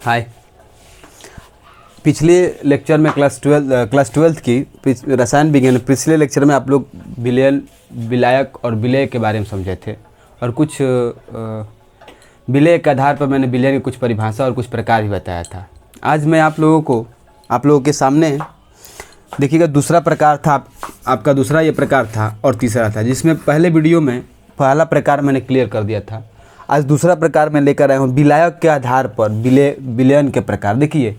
हाय। पिछले लेक्चर में class twelfth की रसायन विज्ञान, पिछले लेक्चर में आप लोग विलयन, विलायक और विलेय के बारे में समझे थे और कुछ विलेय के आधार पर मैंने विलयन की कुछ परिभाषा और कुछ प्रकार भी बताया था। आज मैं आप लोगों के सामने देखिएगा, दूसरा प्रकार था आपका, दूसरा ये प्रकार था और तीसरा था, जिसमें पहले वीडियो में पहला प्रकार मैंने क्लियर कर दिया था। आज दूसरा प्रकार मैं लेकर आया हूँ, विलायक के आधार पर विलयन के प्रकार। देखिए,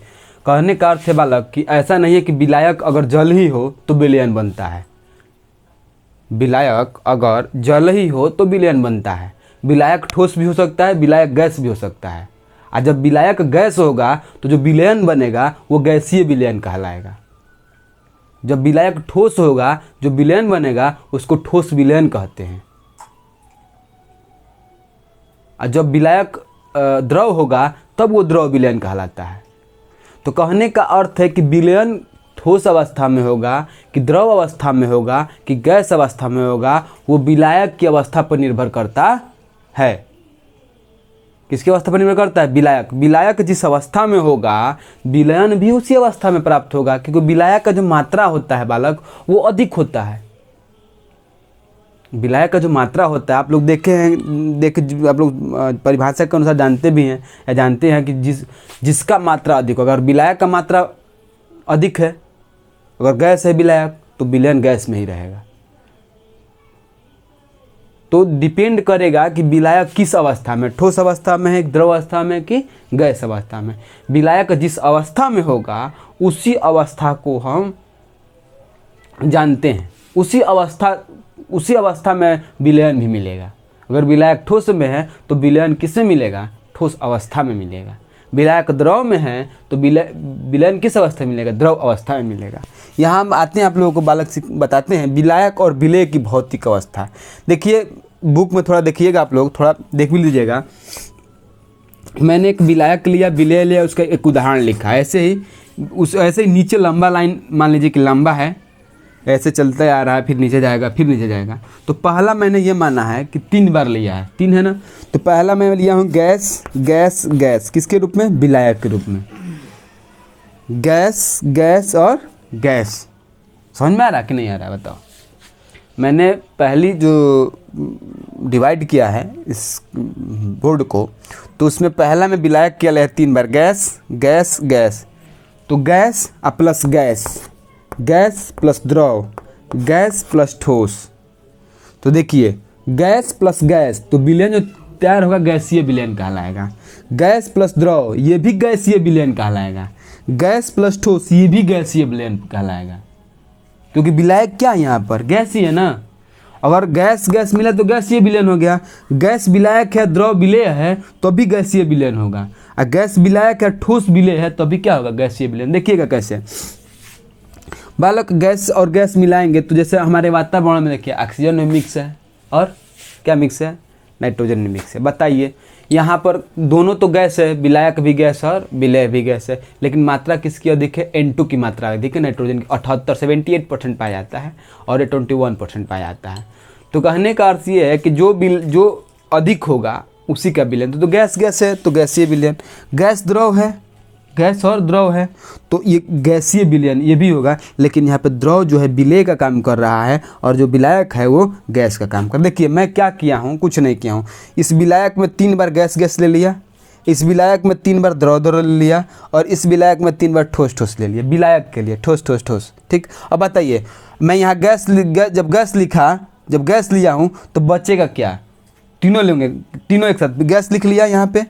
कहने का अर्थ है बालक कि ऐसा नहीं है कि विलायक अगर जल ही हो तो विलयन बनता है। विलायक अगर जल ही हो तो विलयन बनता है। विलायक ठोस भी हो सकता है, विलायक गैस भी हो सकता है। और जब विलायक गैस होगा तो जो विलयन बनेगा वो गैसीय विलयन कहलाएगा। जब विलायक ठोस होगा, जो विलयन बनेगा उसको ठोस विलयन कहते हैं। और जब विलायक द्रव होगा तब वो द्रव विलयन कहलाता है। तो कहने का अर्थ है कि विलयन ठोस अवस्था में होगा कि द्रव अवस्था में होगा कि गैस अवस्था में होगा, वो विलायक की अवस्था पर निर्भर करता है। किसकी अवस्था पर निर्भर करता है? विलायक। विलायक जिस अवस्था में होगा विलयन भी उसी अवस्था में प्राप्त होगा, क्योंकि विलायक का जो मात्रा होता है बालक वो अधिक होता है। विलायक का जो मात्रा होता है, आप लोग आप लोग परिभाषा के अनुसार जानते भी हैं या जानते हैं कि जिसका मात्रा अधिक हो, अगर विलायक का मात्रा अधिक है, अगर गैस है विलायक, तो विलयन गैस में ही रहेगा। तो डिपेंड करेगा कि विलायक किस अवस्था में, ठोस अवस्था में है, द्रव अवस्था में कि गैस अवस्था में। विलायक जिस अवस्था में होगा उसी अवस्था को हम जानते हैं। उसी अवस्था में विलयन भी मिलेगा। अगर विलायक ठोस में है तो विलयन किसमें मिलेगा? ठोस अवस्था में मिलेगा। विलायक द्रव में है तो विलयन किस अवस्था में मिलेगा? द्रव अवस्था में मिलेगा। यहाँ हम आते हैं, आप लोगों को बालक बताते हैं विलायक और विलेय की भौतिक अवस्था। देखिए, बुक में थोड़ा देखिएगा, आप लोग थोड़ा देख भी लीजिएगा। मैंने एक विलायक लिया, विलेय लिया, उसका एक उदाहरण लिखा। ऐसे ही नीचे लंबा लाइन मान लीजिए कि लंबा है, ऐसे चलते आ रहा है, फिर नीचे जाएगा, फिर नीचे जाएगा। तो पहला मैंने ये माना है कि 3 बार लिया है, 3 है ना। तो पहला मैं लिया हूँ गैस गैस गैस, किसके रूप में? विलायक के रूप में। गैस गैस और गैस। समझ में आ रहा कि नहीं आ रहा है बताओ? मैंने पहली जो डिवाइड किया है इस बोर्ड को, तो उसमें पहला में विलायक किया है 3 बार, गैस गैस गैस। तो gas plus gas, gas plus द्रव, गैस प्लस ठोस। तो देखिए, गैस प्लस गैस, तो विलयन जो तैयार होगा गैसीय विलयन कहलाएगा। गैस प्लस द्रव, ये भी गैसीय विलयन कहलाएगा। गैस प्लस ठोस, ये भी गैसीय विलयन कहलाएगा। क्योंकि विलायक क्या है यहाँ पर? गैस ही है ना। अगर गैस गैस मिला तो गैसीय विलयन हो गया। गैस विलायक है, द्रव विलेय है, तो भी गैसीय विलयन होगा। और गैस विलायक है, ठोस विलेय है, तो भी क्या होगा? गैसीय विलयन। देखिएगा कैसे बालक, गैस और गैस मिलाएंगे तो जैसे हमारे वातावरण में देखिए ऑक्सीजन में मिक्स है और क्या मिक्स है? नाइट्रोजन में मिक्स है। बताइए, यहाँ पर दोनों तो गैस है, विलायक भी गैस और विलेय भी गैस है, लेकिन मात्रा किसकी अधिक है? N2 की मात्रा अधिक है। नाइट्रोजन की 78% पाया जाता है और 21% पाया जाता है। तो कहने का अर्थ ये है कि जो अधिक होगा उसी का विलयन। तो गैस गैस है तो गैसीय विलयन। गैस द्रव है, गैस और द्रव है, तो ये गैसीय विलयन ये भी होगा। लेकिन यहाँ पे द्रव जो है विलेय का काम कर रहा है और जो विलायक है वो गैस का काम कर। देखिए मैं क्या किया हूँ, कुछ नहीं किया हूँ। इस विलायक में 3 बार गैस गैस ले लिया, इस विलायक में 3 बार द्रव द्रव ले लिया, और इस विलायक में 3 बार ठोस ठोस ले लिया। विलायक के लिए ठोस ठोस ठोस, ठीक। अब बताइए, मैं यहाँ जब गैस लिया हूँ तो बचेगा क्या? तीनों लेंगे, तीनों एक साथ गैस लिख लिया यहाँ पे,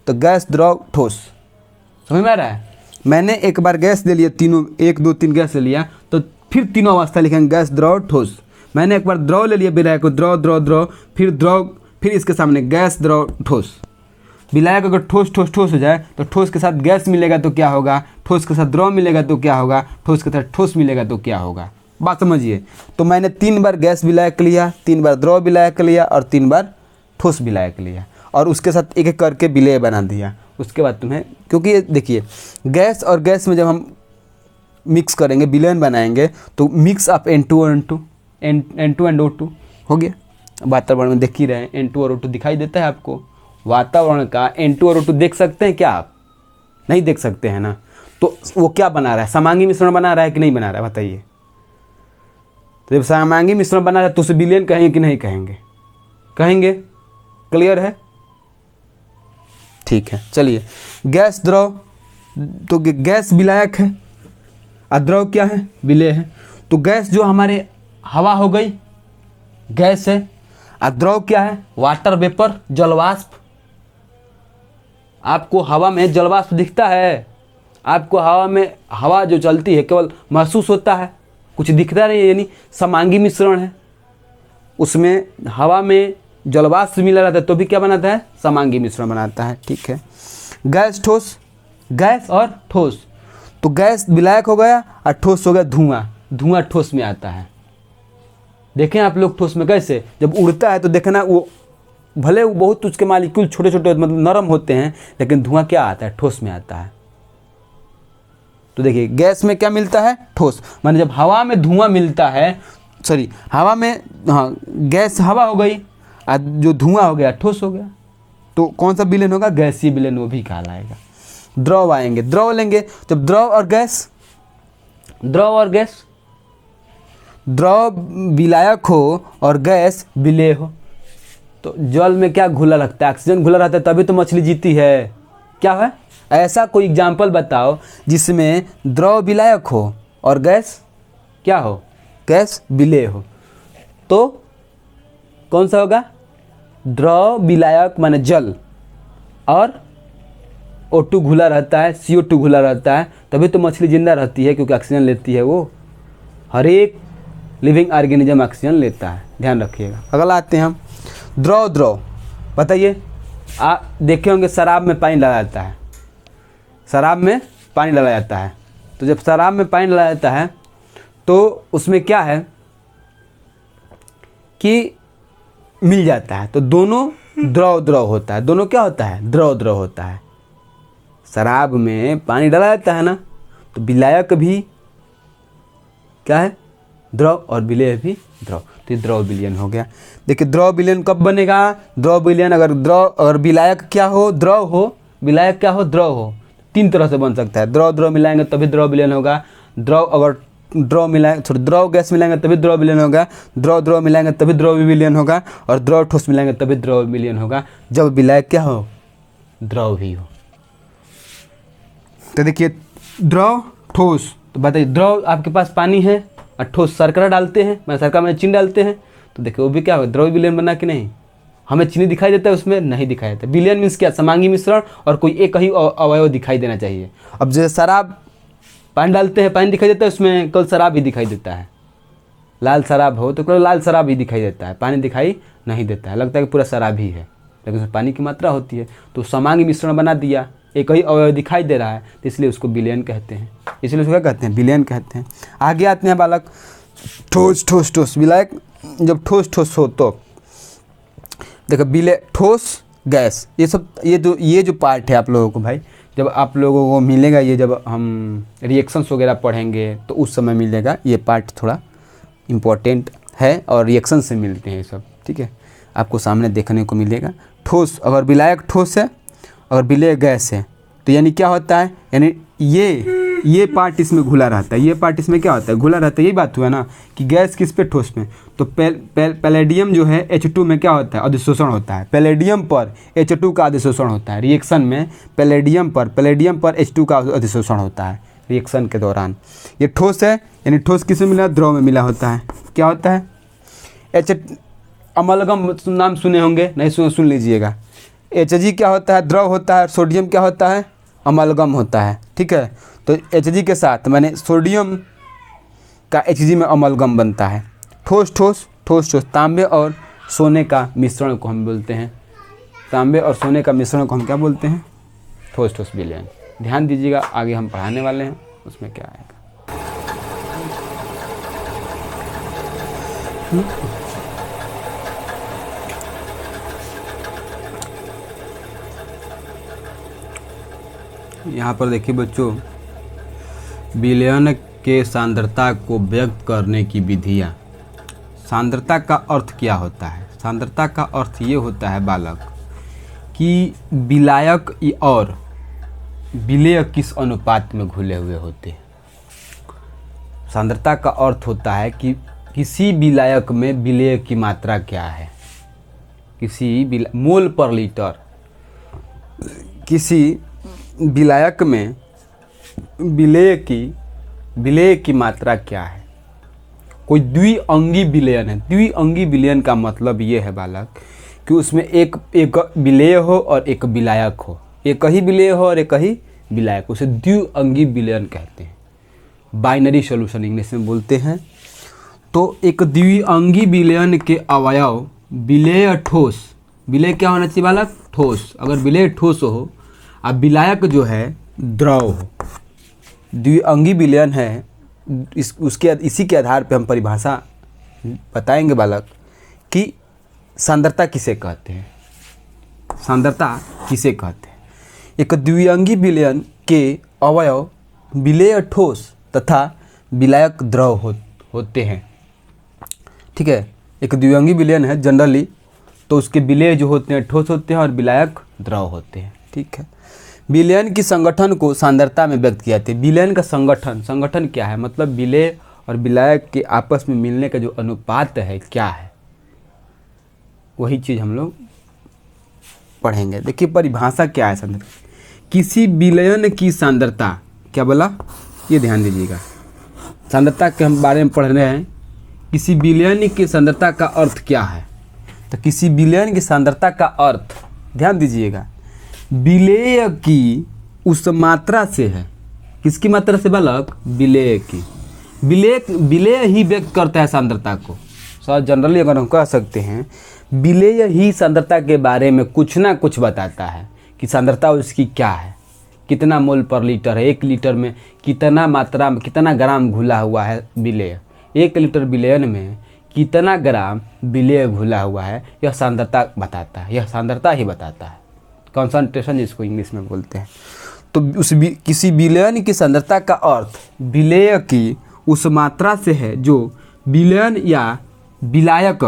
तो गैस द्रव ठोस। समझ में आ रहा है? मैंने एक बार गैस ले लिया, तीनों 1 2 3 गैस ले लिया, तो फिर तीनों अवस्था लिखेंगे गैस द्रव ठोस। मैंने एक बार द्रव ले लिया, विलायक को द्रव द्रव द्रव, फिर इसके सामने गैस द्रव ठोस। विलायक अगर ठोस ठोस ठोस हो जाए तो ठोस के साथ गैस मिलेगा तो क्या होगा? ठोस के साथ द्रव मिलेगा तो क्या होगा? ठोस के साथ ठोस मिलेगा तो क्या होगा? बात समझिए। तो मैंने 3 बार गैस विलायक लिया, 3 बार द्रव विलायक लिया और 3 बार ठोस विलायक लिया, और उसके साथ एक एक करके विलेय बना दिया। उसके बाद तुम्हें, क्योंकि देखिए गैस और गैस में जब हम मिक्स करेंगे, विलयन बनाएंगे, तो मिक्स ऑफ N2 और N2 एंड O2 हो गया। वातावरण में देख ही रहे हैं N2 और O2 दिखाई देता है आपको। वातावरण का N2 और O2 देख सकते हैं क्या आप? नहीं देख सकते हैं ना, तो वो क्या बना रहा है, समांगी मिश्रण बना रहा है कि नहीं बना रहा है, बताइए। तो जब समांगी मिश्रण बना रहा है तो उसे विलयन कहेंगे कि नहीं कहेंगे, कहेंगे। क्लियर है, ठीक है। चलिए, गैस द्रव, तो गैस विलायक है और द्रव क्या है, विलेय है। तो गैस जो हमारे हवा हो गई, गैस है, और द्रव क्या है, वाटर वेपर, जलवाष्प। आपको हवा में जलवाष्प दिखता है, आपको हवा में हवा जो चलती है केवल महसूस होता है, कुछ दिखता नहीं है, यानी समांगी मिश्रण है। उसमें हवा में जलवाष्प मिला रहता है तो भी क्या बनाता है, समांगी मिश्रण बनाता है। ठीक है। गैस ठोस, गैस और ठोस, तो गैस विलायक हो गया और ठोस हो गया धुआं। धुआं ठोस में आता है। देखें आप लोग ठोस में कैसे, जब उड़ता है तो देखना वो भले वो बहुत उसके मालिक्यूल छोटे छोटे मतलब नरम होते हैं, लेकिन धुआं क्या आता है, ठोस में आता है। तो देखिए गैस में क्या मिलता है, ठोस, माने जब हवा में धुआं मिलता है, सॉरी हवा में, हाँ गैस हवा हो गई और जो धुआं हो गया ठोस हो गया, तो कौन सा विलयन होगा, गैसीय विलयन वो भी कहलाएगा। द्रव आएंगे, द्रव लेंगे, जब द्रव और गैस, द्रव और गैस, द्रव विलायक हो और गैस विलेय हो, तो जल में क्या घुला लगता है, ऑक्सीजन घुला रहता है, तभी तो मछली जीती है। क्या है, ऐसा कोई एग्जाम्पल बताओ जिसमें द्रव विलायक हो और गैस क्या हो, गैस विलेय हो। तो कौन सा होगा, द्रव विलायक माने जल, और O2 घुला रहता है, CO2 घुला रहता है, तभी तो मछली जिंदा रहती है, क्योंकि ऑक्सीजन लेती है वो। हर एक लिविंग ऑर्गेनिज्म ऑक्सीजन लेता है, ध्यान रखिएगा। अगला आते हैं हम, द्रव, द्रव बताइए। आप देखे होंगे शराब में पानी डाला जाता है, शराब में पानी डाला जाता है, तो जब शराब में पानी डाला जाता है तो उसमें क्या है कि मिल जाता है, तो दोनों द्रव द्रव होता है, दोनों क्या होता है, द्रव द्रव होता है। शराब में पानी डाला जाता है ना, तो विलायक भी क्या है, द्रव, और विलेय भी द्रव, तो ये द्रव विलयन हो गया। देखिए द्रव विलयन कब बनेगा, द्रव विलयन अगर द्रव और विलायक क्या हो, द्रव हो, विलायक क्या हो, द्रव हो, तीन तरह से बन सकता है। द्रव द्रव मिलाएंगे तभी द्रव विलयन होगा, द्रव अगर द्रव मिलाएंगे, थोड़ी द्रव गैस मिलाएंगे तभी द्रव विलयन होगा, द्रव द्रव मिलाएंगे तभी द्रव विलयन होगा, और द्रव ठोस मिलाएंगे तभी द्रव विलयन होगा, जब विलायक क्या हो, द्रव ही हो। तो देखिए द्रव ठोस, तो बताइए द्रव आपके पास पानी है और ठोस शर्करा डालते हैं, मैं शर्करा में चीनी डालते हैं, तो देखिए वो भी क्या हो, द्रव विलयन बना कि नहीं। हमें चीनी दिखाई देता है उसमें, नहीं दिखाई देता। विलयन मीन्स क्या, समांगी मिश्रण और कोई एक ही अवयव दिखाई देना चाहिए। अब जैसे शराब पानी डालते हैं, पानी दिखाई देता है उसमें, केवल शराब ही दिखाई देता है। लाल शराब हो तो केवल लाल शराब ही दिखाई देता है, पानी दिखाई नहीं देता है, लगता है कि पूरा शराब ही है, लेकिन उसमें पानी की मात्रा होती है। तो समांगी मिश्रण बना दिया, एक ही अवयव दिखाई दे रहा है, तो इसलिए उसको विलयन कहते हैं, इसलिए उसको क्या कहते हैं, विलयन कहते हैं। आगे आते हैं बालक, ठोस ठोस ठोस विलायक, जब ठोस ठोस हो तो देखो विलय, ठोस, गैस, ये सब ये जो पार्ट है आप लोगों को भाई, जब आप लोगों को मिलेगा ये, जब हम रिएक्शंस वगैरह पढ़ेंगे तो उस समय मिलेगा, ये पार्ट थोड़ा इम्पोर्टेंट है और रिएक्शन से मिलते हैं ये सब, ठीक है, आपको सामने देखने को मिलेगा। ठोस, अगर विलायक ठोस है और विलेय गैस है, तो यानी क्या होता है, यानी ये पार्ट इसमें घुला रहता है, ये पार्ट इसमें क्या होता है, घुला रहता है। यही बात हुआ ना कि गैस किस पे, ठोस में। तो पैलेडियम जो है H2 में क्या होता है, अधिशोषण होता है, पैलेडियम पर H2 का अधिशोषण होता है रिएक्शन में, पैलेडियम पर H2 का अधिशोषण होता है रिएक्शन के दौरान। ये ठोस है, यानी ठोस किस में मिला, द्रव में मिला होता है। क्या होता है, अमलगम नाम सुने होंगे, नहीं सुन लीजिएगा। Hg क्या होता है, द्रव होता है, सोडियम क्या होता है, अमलगम होता है, ठीक है। तो Hg के साथ मैंने सोडियम का Hg में अमलगम बनता है। ठोस ठोस ठोस ठोस, तांबे और सोने का मिश्रण को हम बोलते हैं, तांबे और सोने का मिश्रण को हम क्या बोलते हैं, ठोस ठोस विलयन। ध्यान दीजिएगा, आगे हम पढ़ाने वाले हैं उसमें क्या आएगा। यहाँ पर देखिए बच्चों, विलयन के सांद्रता को व्यक्त करने की विधियाँ। सांद्रता का अर्थ क्या होता है, सांद्रता का अर्थ ये होता है बालक कि विलायक और विलेय किस अनुपात में घुले हुए होते हैं। सांद्रता का अर्थ होता है कि किसी विलायक में विलेय की मात्रा क्या है, किसी मोल पर लीटर किसी विलायक में विलेय की मात्रा क्या है। कोई द्विअंगी विलयन है। द्विअंगी विलयन का मतलब ये है बालक कि उसमें एक विलेय हो और एक विलायक हो, एक ही विलेय हो और एक ही विलायक, उसे द्विअंगी विलयन कहते हैं। बाइनरी सॉल्यूशन इंग्लिश में बोलते हैं। तो एक द्विअंगी विलयन के अवयव विलेय ठोस, विलेय क्या होना चाहिए बालक, ठोस। अगर विलेय ठोस हो और विलायक जो है द्रव हो, द्विअंगी विलयन है, इसी के आधार पे हम परिभाषा बताएंगे बालक कि सांद्रता किसे कहते हैं, सांद्रता किसे कहते हैं। एक द्विअंगी विलयन के अवयव विलेय ठोस तथा विलायक द्रव होते हैं। ठीक है, एक द्विअंगी विलयन है जनरली, तो उसके विलेय जो होते हैं ठोस होते हैं और विलायक द्रव होते हैं। ठीक है, विलयन की संगठन को सांद्रता में व्यक्त किया जाता है। विलयन का संगठन क्या है, मतलब विलेय और विलायक के आपस में मिलने का जो अनुपात है क्या है, वही चीज़ हम लोग पढ़ेंगे। देखिए परिभाषा क्या है सांद्रता। किसी विलयन की सांद्रता, क्या बोला, ये ध्यान दीजिएगा, सांद्रता के हम बारे में पढ़ रहे हैं। किसी विलयन की सांद्रता का अर्थ क्या है, तो किसी विलयन की सांद्रता का अर्थ ध्यान दीजिएगा, विलेय की उस मात्रा से है। किसकी मात्रा से बालक, विलेय की। विलेय ही व्यक्त करता है सांद्रता को। सर जनरली अगर हम कह सकते हैं विलेय ही सांद्रता के बारे में कुछ ना कुछ बताता है कि सांद्रता उसकी क्या है, कितना मोल पर लीटर है, 1 लीटर में कितना मात्रा में कितना ग्राम घुला हुआ है विलेय, 1 लीटर विलयन में कितना ग्राम विलेय घुला हुआ है, यह सांद्रता बताता है, यह सांद्रता ही बताता है, कॉन्सनट्रेशन जिसको इंग्लिश में बोलते हैं। तो किसी विलयन की सांद्रता का अर्थ विलेय की उस मात्रा से है जो विलयन या विलायक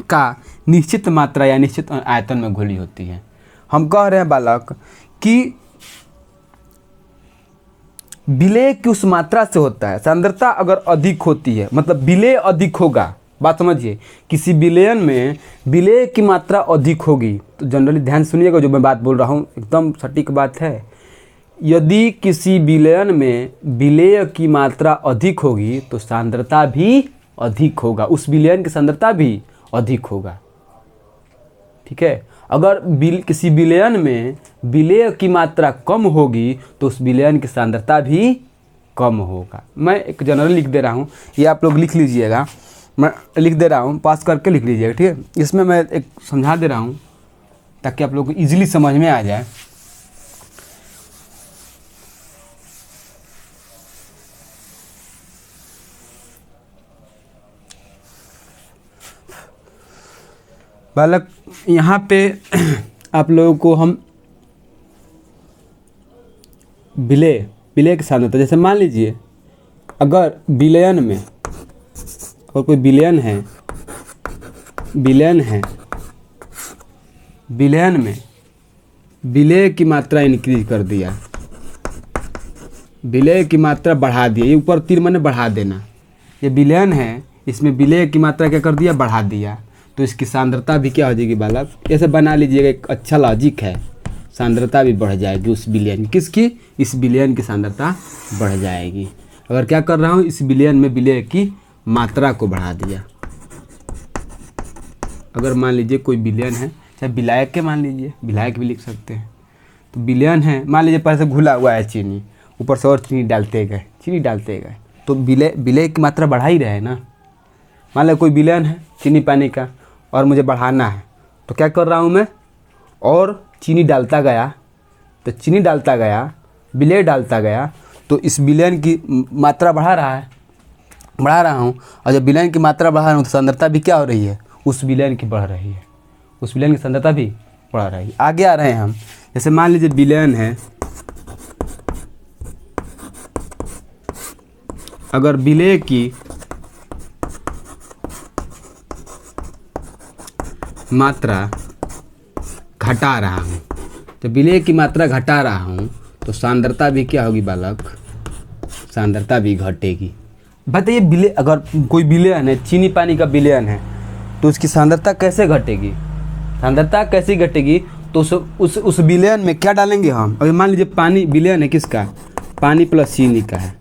का निश्चित मात्रा या निश्चित आयतन में घुली होती है। हम कह रहे हैं बालक कि विलेय की उस मात्रा से होता है। सांद्रता अगर अधिक होती है मतलब विलेय अधिक होगा, बात समझिए, किसी विलयन में विलेय की मात्रा अधिक होगी, तो जनरली ध्यान सुनिएगा जो मैं बात बोल रहा हूँ एकदम सटीक बात है। यदि किसी विलयन में विलेय की मात्रा अधिक होगी तो सांद्रता भी अधिक होगा, उस विलयन की सांद्रता भी अधिक होगा। ठीक है, अगर किसी विलयन में विलेय की मात्रा कम होगी तो उस विलयन की सांद्रता भी कम होगा। मैं एक जनरल लिख दे रहा हूँ, ये आप लोग लिख लीजिएगा, मैं लिख दे रहा हूँ, पास करके लिख लीजिएगा। ठीक है, इसमें मैं एक समझा दे रहा हूँ ताकि आप लोग को ईजिली समझ में आ जाए। बालक यहाँ पे आप लोगों को हम विलेय की सांद्रता, जैसे मान लीजिए अगर विलयन में और कोई विलयन में विलेय की मात्रा इंक्रीज कर दिया, विलेय की मात्रा बढ़ा दिया, ये ऊपर तीर मैंने बढ़ा देना, ये विलयन है, इसमें विलेय की मात्रा क्या कर दिया, बढ़ा दिया, तो इसकी सांद्रता भी क्या हो जाएगी बालक, ऐसे बना लीजिएगा, एक अच्छा लॉजिक है, सांद्रता भी बढ़ जाएगी उस विलयन, किसकी, इस विलयन की सांद्रता बढ़ जाएगी। अगर क्या कर रहा हूँ, इस विलयन में विलेय की मात्रा को बढ़ा दिया। अगर मान लीजिए कोई विलयन है, चाहे विलायक के मान लीजिए, विलायक भी लिख सकते हैं, तो विलयन है, मान लीजिए पहले से घुला हुआ है चीनी, ऊपर से और चीनी डालते गए, तो विलेय की मात्रा बढ़ा ही रहे ना। मान लो कोई विलयन है चीनी पानी का और मुझे बढ़ाना है, तो क्या कर रहा हूँ मैं, और चीनी डालता गया, तो चीनी डालता गया, विलेय डालता गया, तो इस विलयन की मात्रा बढ़ा रहा हूँ, और जब विलयन की मात्रा बढ़ा रहा हूँ तो सांद्रता भी क्या हो रही है, उस विलयन की बढ़ रही है, उस विलयन की सांद्रता भी बढ़ रही है। आगे आ रहे हैं हम, जैसे मान लीजिए विलयन है, अगर विलेय की मात्रा घटा रहा हूँ, जब विलेय की मात्रा घटा रहा हूँ तो सांद्रता भी क्या होगी बालक, सांद्रता भी घटेगी। बताइए विलय, अगर कोई विलयन है, चीनी पानी का विलयन है, तो उसकी सांद्रता कैसे घटेगी, सांद्रता कैसे घटेगी? तो उस विलयन में क्या डालेंगे हम? अभी मान लीजिए पानी विलयन है किसका, पानी प्लस चीनी का है,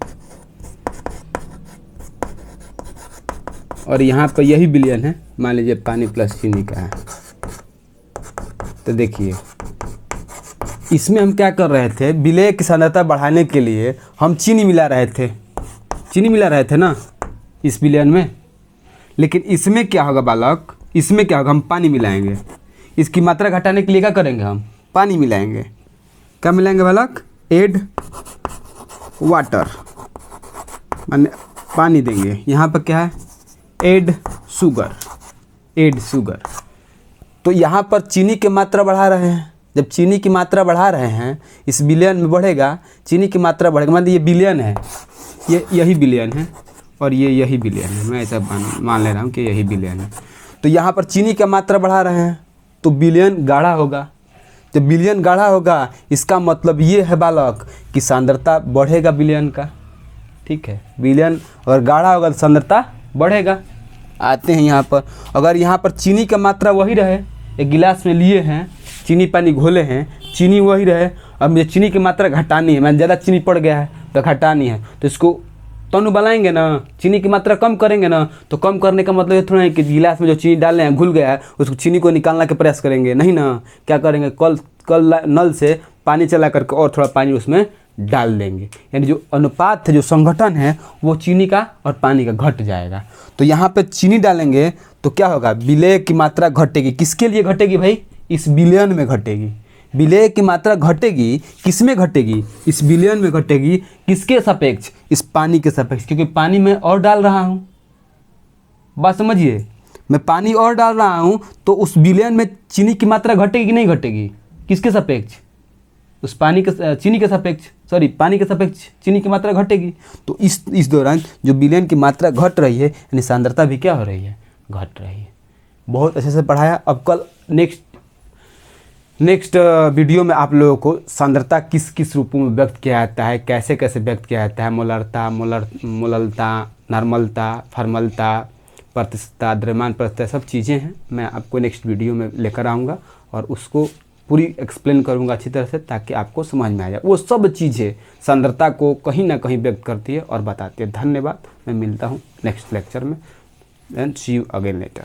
और यहाँ पर यही विलयन है, मान लीजिए पानी प्लस चीनी का है। तो देखिए इसमें हम क्या कर रहे थे, विलय की सांद्रता बढ़ाने के लिए हम चीनी मिला रहे थे, चीनी मिला रहे थे ना इस विलयन में। लेकिन इसमें क्या होगा बालक, इसमें क्या होगा, हम पानी मिलाएंगे। इसकी मात्रा घटाने के लिए क्या करेंगे, हम पानी मिलाएंगे। क्या मिलाएंगे बालक? एड वाटर, माने पानी देंगे। यहाँ पर क्या है, एड शुगर, एड शुगर। तो यहाँ पर चीनी की मात्रा बढ़ा रहे हैं। जब चीनी की मात्रा बढ़ा रहे हैं, इस विलयन में बढ़ेगा, चीनी की मात्रा बढ़ेगा। मान लीजिए ये विलयन है, ये यही विलयन है, और ये यही विलयन है, मैं ऐसा मान ले रहा हूँ कि यही विलयन है। तो यहाँ पर चीनी की मात्रा बढ़ा रहे हैं तो विलयन गाढ़ा होगा। जब विलयन गाढ़ा होगा, इसका मतलब ये है बालक कि सांद्रता बढ़ेगा विलयन का। ठीक है, विलयन अगर गाढ़ा होगा तो सांद्रता बढ़ेगा। आते हैं यहाँ पर, अगर यहाँ पर चीनी का मात्रा वही रहे, एक गिलास में लिए हैं, चीनी पानी घोले हैं, चीनी वही रहे, अब ये चीनी की मात्रा घटानी है, मैं ज़्यादा चीनी पड़ गया है तो घटानी है, तो इसको तनु बनाएंगे ना, चीनी की मात्रा कम करेंगे ना। तो कम करने का मतलब ये थोड़ा है कि गिलास में जो चीनी डाले हैं घुल गया है, उसको चीनी को निकालने का प्रयास करेंगे, नहीं ना। क्या करेंगे, कल नल से पानी चला करके और थोड़ा पानी उसमें डाल देंगे, यानी जो अनुपात है, जो संगठन है, वो चीनी का और पानी का घट जाएगा। तो यहाँ पे चीनी डालेंगे तो क्या होगा, विलय की मात्रा घटेगी। किसके लिए घटेगी भाई, इस विलयन में घटेगी। विलय की मात्रा घटेगी, किस में घटेगी, इस विलयन में घटेगी। किसके सापेक्ष, इस पानी के सापेक्ष, क्योंकि पानी में और डाल रहा हूँ। बात समझिए, मैं पानी और डाल रहा हूँ तो उस विलयन में चीनी की मात्रा घटेगी कि नहीं घटेगी, किसके सापेक्ष, उस पानी के, चीनी के सापेक्ष, सॉरी पानी के सापेक्ष चीनी की मात्रा घटेगी। तो इस दौरान जो विलयन की मात्रा घट रही है, यानी सांद्रता भी क्या हो रही है, घट रही है। बहुत अच्छे से पढ़ाया। अब कल नेक्स्ट वीडियो में आप लोगों को सांद्रता किस किस रूपों में व्यक्त किया जाता है, कैसे कैसे व्यक्त किया जाता है, मोलरता, मोललता, नॉर्मलता, फॉर्मलता, प्रतिशतता, द्रव्यमान प्रतिशतता, सब चीज़ें हैं। मैं आपको नेक्स्ट वीडियो में लेकर आऊँगा और उसको पूरी एक्सप्लेन करूँगा अच्छी तरह से, ताकि आपको समझ में आ जाए। वो सब चीज़ें सांद्रता को कहीं ना कहीं व्यक्त करती है और बताती है। धन्यवाद, मैं मिलता हूँ नेक्स्ट लेक्चर में, and see you again letter.